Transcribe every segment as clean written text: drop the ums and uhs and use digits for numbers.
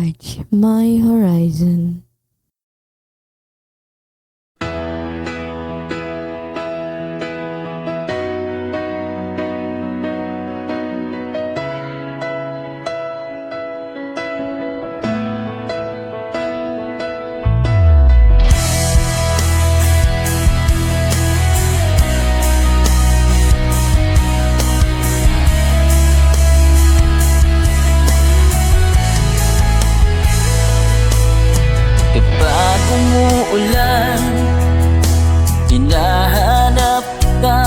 enlarge my horizon. Kapag umuulan, hinahanap ka.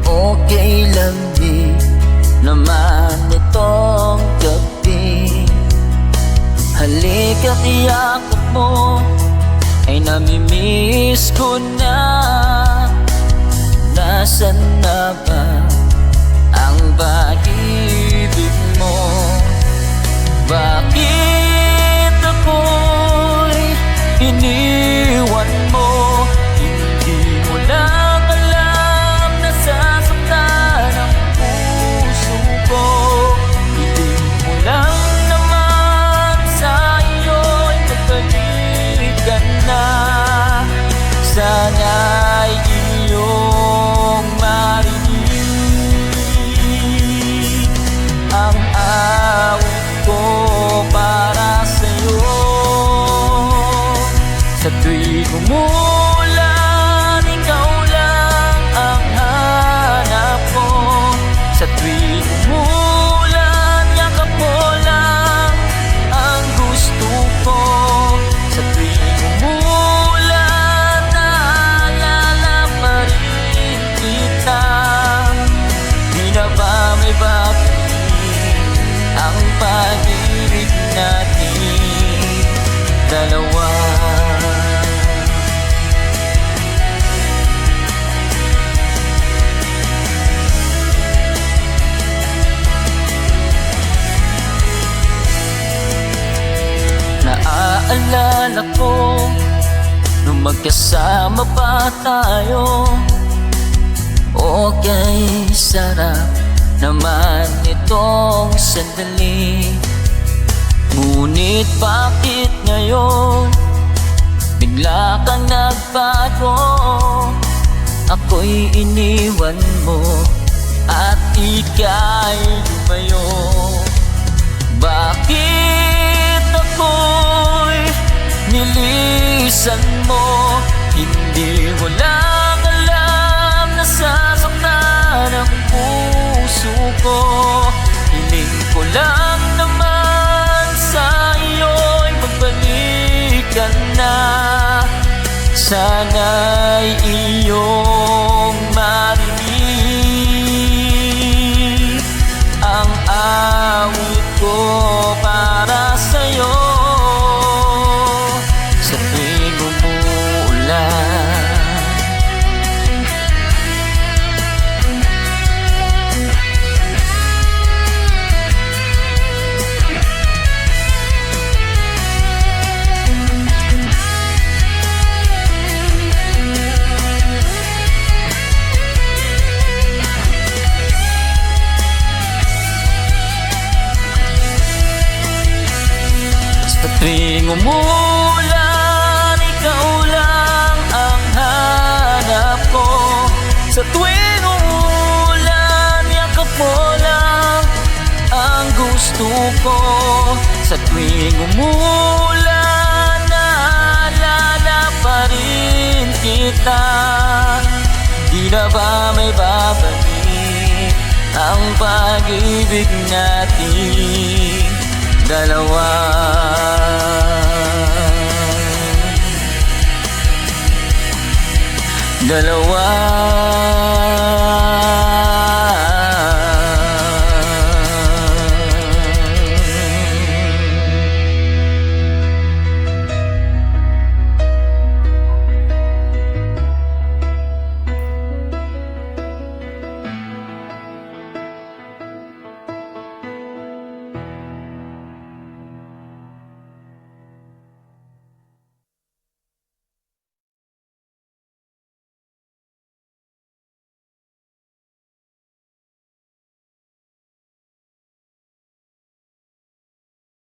Okay lang di naman itong gabi. Halika't iyakap mo, ay namimiss ko na. Nasaan na ba ang pag-ibig mo? Bakit ako'y iniwan mo? Hindi mo lang alam na sasaktan ang puso ko. Hindi mo lang naman sa iyo'y magbalikan na. Sana'y iyong marinig ang awit ko para sa'yo. Sa tuwing umulan, ikaw lang ang hanap ko. Sa tuwing umulan, yakap mo lang ang gusto ko. Sa tuwing umulan, naalala pa rin kita. Di na ba may babalik ang pag-ibig natin dalawa? Naaalala ko nung magkasama pa tayo. Okay, sarap naman itong sandali. Ngunit bakit ngayon bigla kang nagbago? Ako'y iniwan mo at ika'y lumayo. Bakit ako'y nilisan mo? Hindi mo lang alam na sasaktan ang puso ko. Hiling ko lang naman sa iyo'y magbalikan na. Sana'y iyong marinig ang awit ko para sa'yo. Sa tuwing umuulan, sa tuwing umulan, ikaw lang ang hanap ko. Sa tuwing umulan, yakap mo lang ang gusto ko. Sa tuwing umulan, naalala pa rin kita. Di na ba may babalik ang pag-ibig natin dalawa? Dalawa.